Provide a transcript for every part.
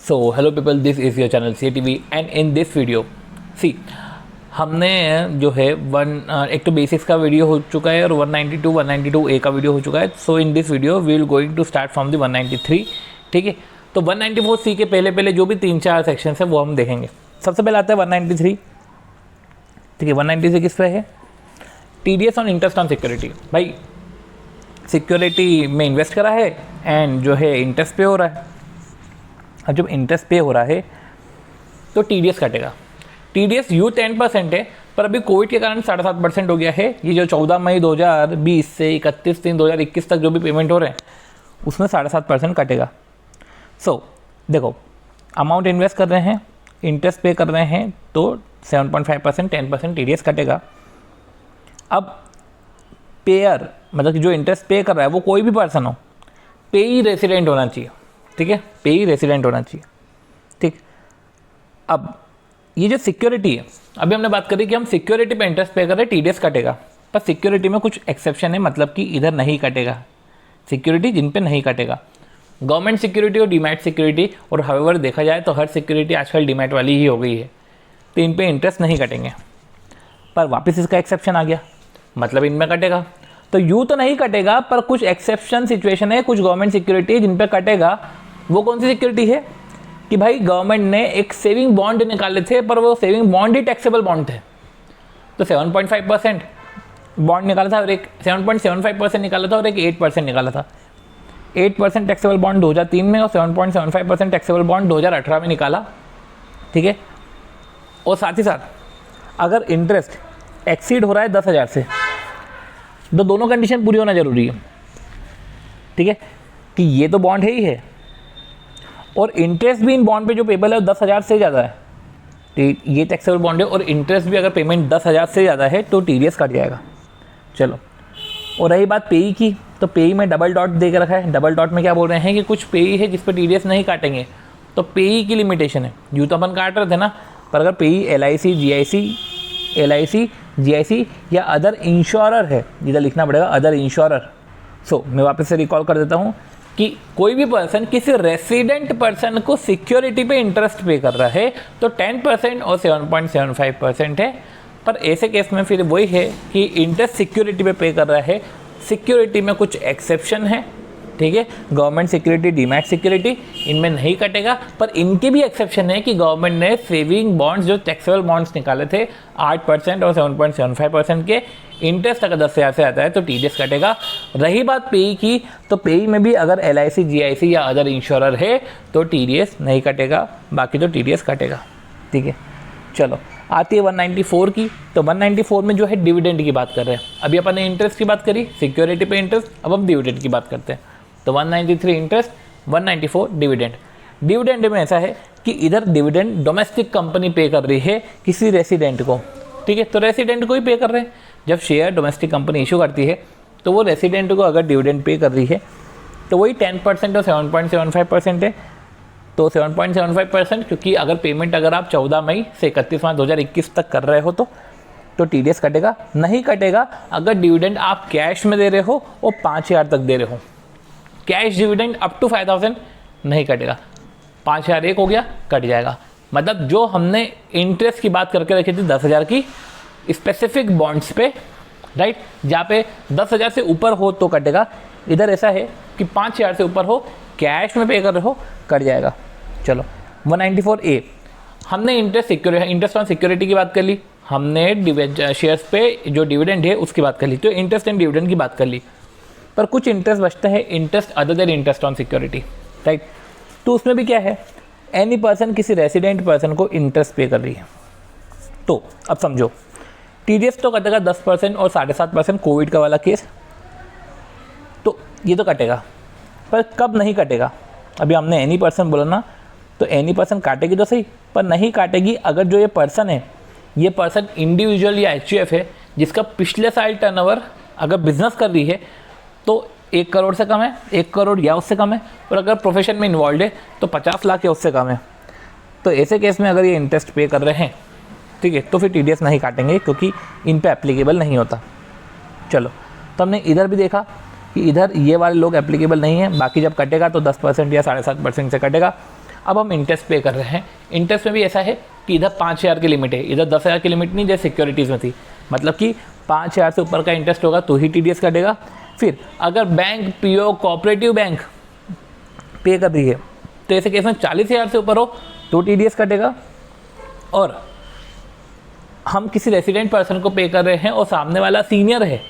So hello people, this is your channel CATV and in this video see हमने जो है एक तो बेसिक्स का वीडियो हो चुका है और 192A का वीडियो हो चुका है। So in this video we will going to start from the 193। ठीक है, तो 194C के पहले जो भी 3-4 सेक्शन है वो हम देखेंगे। सबसे पहले आता है 193। ठीक है, 193 किस पे है? TDS on interest on security. भाई सिक्योरिटी में इन्वेस्ट करा है एंड जो है इंटरेस्ट पे हो रहा है। अब जब इंटरेस्ट पे हो रहा है तो TDS कटेगा। TDS 10% है, पर अभी कोविड के कारण 7.5% हो गया है। ये जो 14 मई 2020 से 31/3/2021 तक जो भी पेमेंट हो रहे हैं उसमें 7.5% कटेगा। सो देखो, अमाउंट इन्वेस्ट कर रहे हैं, इंटरेस्ट पे कर रहे हैं तो 7.5% 10% TDS कटेगा। अब पेयर मतलब जो इंटरेस्ट पे कर रहा है वो कोई भी पर्सन हो, पेई रेसिडेंट होना चाहिए। ठीक है, पेई रेसिडेंट होना चाहिए। ठीक, अब ये जो सिक्योरिटी है, अभी हमने बात करी कि हम सिक्योरिटी पे इंटरेस्ट पे कर रहे हैं, TDS कटेगा। पर सिक्योरिटी में कुछ एक्सेप्शन है, मतलब कि इधर नहीं कटेगा सिक्योरिटी, जिन पे नहीं कटेगा। गवर्नमेंट सिक्योरिटी और डीमैट सिक्योरिटी, और हाउएवर देखा जाए तो हर सिक्योरिटी आजकल डीमैट वाली ही हो गई है, तो इन पे इंटरेस्ट नहीं कटेंगे। पर वापस इसका एक्सेप्शन आ गया, मतलब इनमें कटेगा। तो यूँ तो नहीं कटेगा, पर कुछ एक्सेप्शन सिचुएशन है, कुछ गवर्नमेंट सिक्योरिटी जिन पे कटेगा। वो कौन सी सिक्योरिटी है कि भाई गवर्नमेंट ने एक सेविंग बॉन्ड निकाले थे, पर वो सेविंग बॉन्ड ही टैक्सेबल बॉन्ड थे। तो 7.5% बॉन्ड निकाला था और एक 7.75% निकाला था और एक 8% निकाला था। 8% टैक्सेबल बॉन्ड 2003 में और 7.75% टैक्सेबल बॉन्ड 2018 में निकाला। ठीक है, और साथ ही साथ अगर इंटरेस्ट एक्सीड हो रहा है 10,000 से, तो दोनों कंडीशन पूरी होना जरूरी है। ठीक है, कि ये तो बॉन्ड है ही है और इंटरेस्ट भी इन बॉन्ड पे जो पेबल है 10,000 से ज़्यादा है, तो ये टैक्सेबल बॉन्ड है। और इंटरेस्ट भी अगर पेमेंट 10,000 से ज़्यादा है तो TDS कट जाएगा। चलो, और रही बात पेई की, तो पेई में डबल डॉट दे के रखा है। डबल डॉट में क्या बोल रहे हैं कि कुछ पेई है जिस पर TDS नहीं काटेंगे, तो पेई की लिमिटेशन है। यूँ तो अपन काट रहे थे ना, पर अगर पेई LIC GIC या अदर इंश्योरर है, इधर लिखना पड़ेगा अदर इंश्योरर। सो मैं वापस से रिकॉल कर देता हूँ कि कोई भी पर्सन किसी रेसिडेंट पर्सन को सिक्योरिटी पे इंटरेस्ट पे कर रहा है तो 10% और 7.75% है। पर ऐसे केस में फिर वही है कि इंटरेस्ट सिक्योरिटी पे कर रहा है, सिक्योरिटी में कुछ एक्सेप्शन है। ठीक है, गवर्नमेंट सिक्योरिटी, डीमैट सिक्योरिटी, इनमें नहीं कटेगा। पर इनके भी एक्सेप्शन है कि गवर्नमेंट ने सेविंग बॉन्ड्स जो टैक्सेबल बॉन्ड्स निकाले थे 8% और 7.75% के, इंटरेस्ट अगर 10,000 से आता है तो TDS कटेगा। रही बात पेई की, तो पेई में भी अगर LIC GIC या अदर इंश्योरर है तो TDS नहीं कटेगा, बाकी तो TDS कटेगा। ठीक है, चलो आती है 194 की। तो 194 में जो है डिविडेंड की बात कर रहे हैं। अभी अपन ने इंटरेस्ट की बात करी, सिक्योरिटी पे इंटरेस्ट, अब हम डिविडेंड की बात करते हैं। तो 193 इंटरेस्ट, 194 डिविडेंड। डिविडेंड में ऐसा है कि इधर डिविडेंड डोमेस्टिक कंपनी पे कर रही है किसी रेसिडेंट को। ठीक है, तो रेसिडेंट को ही पे कर रहे हैं। जब शेयर डोमेस्टिक कंपनी इशू करती है तो वो रेसिडेंट को अगर डिविडेंड पे कर रही है तो वही 10% और 7.75% है। तो 7.75%, क्योंकि अगर पेमेंट अगर आप 14 मई से 31 मार्च 2021 तक कर रहे हो तो TDS कटेगा। नहीं कटेगा अगर डिविडेंड आप कैश में दे रहे हो और 5,000 तक दे रहे हो। कैश डिविडेंड अप टू 5,000 नहीं कटेगा। 5,000 एक हो गया, कट जाएगा। मतलब जो हमने इंटरेस्ट की बात करके रखी थी 10,000 की स्पेसिफिक बॉन्ड्स पे, राइट, जहाँ पे 10,000 से ऊपर हो तो कटेगा। इधर ऐसा है कि 5,000 से ऊपर हो, कैश में पे कर रहे हो, कट जाएगा। चलो 194A, हमने इंटरेस्ट ऑन सिक्योरिटी की बात कर ली, हमने शेयर्स पे जो डिविडेंड है उसकी बात कर ली, तो इंटरेस्ट एंड डिविडेंड की बात कर ली। पर कुछ इंटरेस्ट बचता है, interest other than interest on security, right. तो उसमें भी क्या है, एनी पर्सन किसी रेसिडेंट पर्सन को इंटरेस्ट पे कर रही है। तो अब समझो, TDS तो कटेगा 10% और 7.5% कोविड का वाला केस, तो ये तो कटेगा। पर कब नहीं कटेगा? अभी हमने एनी पर्सन बोला ना, तो एनी पर्सन काटेगी तो सही, पर नहीं काटेगी अगर जो ये पर्सन है, ये पर्सन इंडिविजुअल या HUF है जिसका पिछले साल टर्नओवर अगर बिजनेस कर रही है तो 1 करोड़ से कम है, 1 करोड़ या उससे कम है, और अगर प्रोफेशन में इन्वॉल्व है तो 50 लाख या उससे कम है। तो ऐसे केस में अगर ये इंटरेस्ट पे कर रहे हैं, ठीक है, तो फिर TDS नहीं काटेंगे क्योंकि इन पे एप्लीकेबल नहीं होता। चलो, तो हमने इधर भी देखा कि इधर ये वाले लोग एप्लीकेबल नहीं है, बाकी जब कटेगा तो 10% या 7.5% से कटेगा। अब हम इंटरेस्ट पे कर रहे हैं। इंटरेस्ट में भी ऐसा है कि इधर 5,000 की लिमिट है, इधर 10,000 की लिमिट नहीं जैसे सिक्योरिटीज़ में थी। मतलब कि 5,000 से ऊपर का इंटरेस्ट होगा तो ही TDS कटेगा। फिर अगर बैंक पीओ कोऑपरेटिव बैंक पे कर रही है तो ऐसे केस में 40,000 से ऊपर हो तो TDS कटेगा। और हम किसी रेसिडेंट पर्सन को पे कर रहे हैं और सामने वाला सीनियर है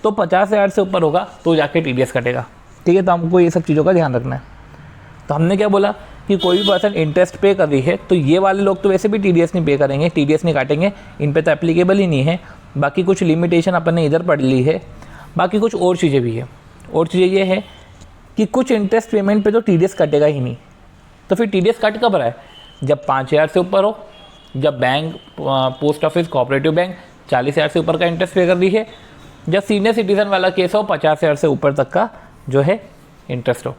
तो 50,000 से ऊपर होगा तो जाके TDS कटेगा। ठीक है, तो हमको ये सब चीज़ों का ध्यान रखना है। तो हमने क्या बोला कि कोई भी पर्सन इंटरेस्ट पे कर रही है तो ये वाले लोग तो वैसे भी TDS नहीं पे करेंगे, TDS नहीं काटेंगे, इन पे तो एप्लीकेबल ही नहीं है। बाकी कुछ लिमिटेशन अपन ने इधर पढ़ ली है, बाकी कुछ और चीज़ें भी है। और चीज़ें ये है कि कुछ इंटरेस्ट पेमेंट पे तो TDS कटेगा ही नहीं। तो फिर TDS कट कब रहा है? जब 5,000 से ऊपर हो, जब bank post office cooperative bank 40,000 से ऊपर का इंटरेस्ट पे कर रही है, जब सीनियर सिटीज़न वाला केस हो 50,000 से ऊपर तक का जो है इंटरेस्ट हो।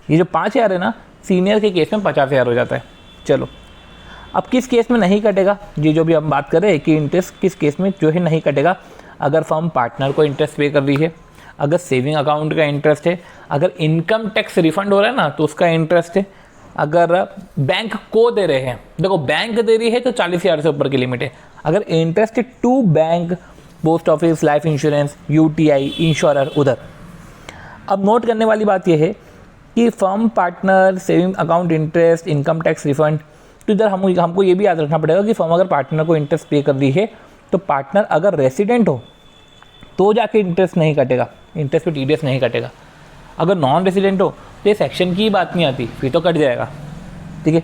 ये जो 5,000 है ना, सीनियर के केस में 50,000 हो जाता है। चलो, अब किस केस में नहीं कटेगा, ये जो भी हम बात कर रहे हैं कि इंटरेस्ट किस केस में जो है नहीं कटेगा। अगर फर्म पार्टनर को इंटरेस्ट पे कर रही है, अगर सेविंग अकाउंट का इंटरेस्ट है, अगर इनकम टैक्स रिफंड हो रहा है ना तो उसका इंटरेस्ट है, अगर बैंक को दे रहे हैं, देखो बैंक दे रही है तो 40,000 से ऊपर की लिमिट है। अगर interest to bank, post office, life insurance, UTI, insurer उधर। अब नोट करने वाली बात यह है कि firm partner, saving account interest, income tax refund, तो इधर हमको ये भी याद रखना पड़ेगा कि फर्म अगर पार्टनर को इंटरेस्ट पे कर रही है तो पार्टनर अगर रेसिडेंट हो तो जाके इंटरेस्ट नहीं कटेगा, इंटरेस्ट पे TDS नहीं कटेगा। अगर नॉन रेसिडेंट हो तो ये सेक्शन की बात नहीं आती, फिर तो कट जाएगा। ठीक है,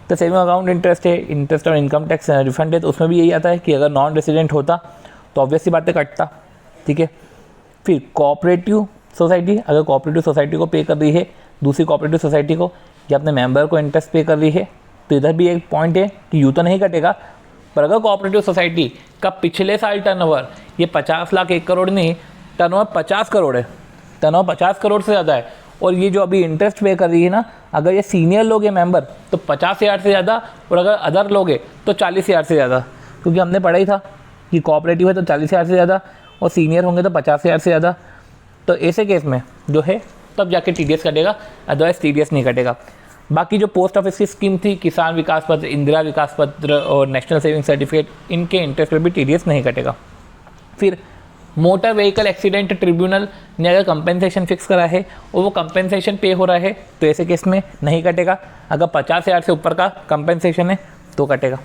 तो सेविंग अकाउंट इंटरेस्ट है, इंटरेस्ट और इनकम टैक्स रिफंड है, तो उसमें भी यही आता है कि अगर नॉन रेसिडेंट होता तो ऑब्वियस सी बातें कटता। ठीक है, फिर कोऑपरेटिव सोसाइटी, अगर कोऑपरेटिव सोसाइटी को पे कर रही है दूसरी कोऑपरेटिव सोसाइटी को, या अपने मेंबर को इंटरेस्ट पे कर रही है, तो इधर भी एक पॉइंट है कि यूँ तो नहीं कटेगा, पर अगर कोऑपरेटिव सोसाइटी का पिछले साल टर्नओवर ये 50 लाख 1 करोड़ नहीं, टर्नओवर 50 करोड़ है, टर्नओवर 50 करोड़ से ज़्यादा है, और ये जो अभी इंटरेस्ट पे कर रही है ना, अगर ये सीनियर लोग हैं मेंबर तो 50,000 से ज़्यादा, और अगर अदर लोग हैं तो 40,000 से ज़्यादा। क्योंकि हमने पढ़ा ही था कि कोऑपरेटिव है तो 40,000 से ज़्यादा और सीनियर होंगे तो 50,000 से ज़्यादा। तो ऐसे केस में जो है तब जाके TDS कटेगा, अदरवाइज TDS नहीं कटेगा। बाकी जो पोस्ट ऑफिस की स्कीम थी, किसान विकास पत्र, इंदिरा विकास पत्र और नेशनल सेविंग सर्टिफिकेट, इनके इंटरेस्ट पर भी TDS नहीं कटेगा। फिर मोटर व्हीकल एक्सीडेंट ट्रिब्यूनल ने अगर कंपेंसेशन फिक्स करा है और वो कंपेंसेशन पे हो रहा है तो ऐसे केस में नहीं कटेगा। अगर 50,000 से ऊपर का कंपेंसेशन है तो कटेगा।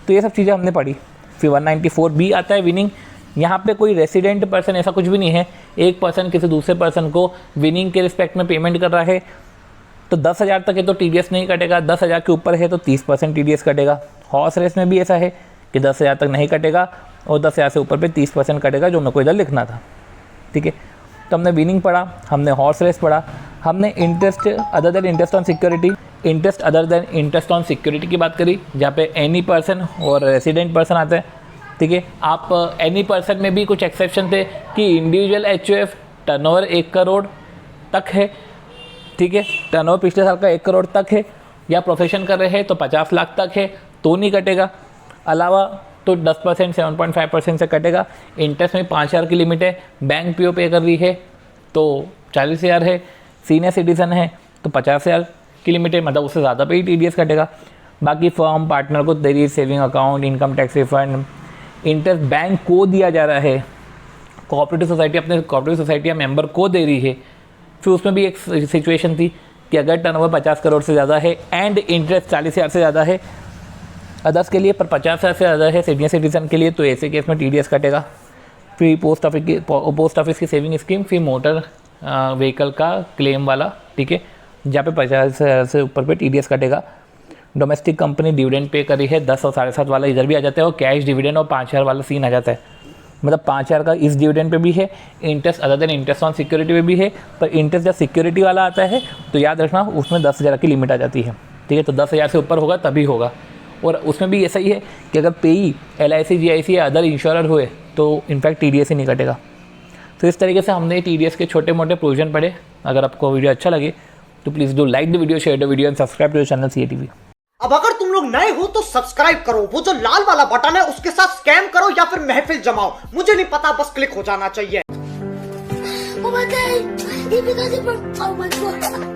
तो ये सब चीज़ें हमने पढ़ी। फिर 194B आता है विनिंग। यहाँ पे कोई रेसिडेंट पर्सन ऐसा कुछ भी नहीं है, एक पर्सन किसी दूसरे पर्सन को विनिंग के रिस्पेक्ट में पेमेंट कर रहा है तो 10,000 तक है तो TDS नहीं कटेगा, 10,000 के ऊपर है तो 30% TDS कटेगा। हॉर्स रेस में भी ऐसा है कि 10,000 तक नहीं कटेगा और 10,000 से ऊपर पे 30% कटेगा, जो मेरे को इधर लिखना था। ठीक है, तो हमने विनिंग पढ़ा, हमने हॉर्स रेस पढ़ा, हमने interest other than interest on security, interest other than interest on security की बात करी, जहाँ पे एनी पर्सन और रेसिडेंट पर्सन आता है। ठीक है, आप एनी पर्सन में भी कुछ एक्सेप्शन थे कि इंडिविजुअल HUF टर्नओवर 1 करोड़ तक है। ठीक है, टर्नओवर पिछले साल का 1 करोड़ तक है, या प्रोफेशन कर रहे हैं तो 50 लाख तक है तो नहीं कटेगा। अलावा तो 10% 7.5% से कटेगा। इंटरेस्ट में 5,000 की लिमिट है, बैंक PO पे कर रही है तो 40,000 है, सीनियर सिटीजन है तो 50,000 की लिमिट है, मतलब उससे ज़्यादा पे ही TDS कटेगा। बाकी फर्म पार्टनर को दे रही है saving account, income tax refund, interest bank को दिया जा रहा है, कोऑपरेटिव सोसाइटी अपने कोऑपरेटिव सोसाइटी या मेंबर को दे रही है। फिर उसमें भी एक सिचुएशन थी कि अगर टर्नओवर 50 करोड़ से ज़्यादा है एंड इंटरेस्ट 40,000 से ज़्यादा है अदर्स के लिए, पर 50,000 से ज़्यादा है सीनियर सिटीजन के लिए, तो ऐसे केस में TDS कटेगा। फिर पोस्ट ऑफिस की सेविंग स्कीम, फिर मोटर व्हीकल का क्लेम वाला, ठीक है, जहाँ पे 50,000 से ऊपर पे TDS कटेगा। डोमेस्टिक कंपनी डिविडेंड पे करी है 10 और 7.5 वाला इधर भी आ जाता है, और कैश डिविडेंड और 5,000 वाला सीन आ जाता है। मतलब 5,000 का इस डिविडेंड पे भी है, interest other than interest on security पे भी है, पर इंटरेस्ट जब सिक्योरिटी वाला आता है तो याद रखना उसमें 10,000 की लिमिट आ जाती है। ठीक है, तो 10,000 से ऊपर होगा तभी होगा। और उसमें भी ऐसा ही है कि अगर पेई LIC GIC या अदर इंश्योरर हुए तो इनफैक्ट TDS ही नहीं कटेगा। तो इस तरीके से हमने TDS के छोटे मोटे प्रोविजन पढ़े। अगर आपको वीडियो अच्छा लगे तो please do like the video, share the video and subscribe to the channel CATV। अब अगर तुम लोग नए हो तो सब्सक्राइब करो, वो जो लाल वाला बटन है उसके साथ स्कैम करो या फिर महफिल जमाओ, मुझे नहीं पता, बस क्लिक हो जाना चाहिए। Oh my God! Oh my God!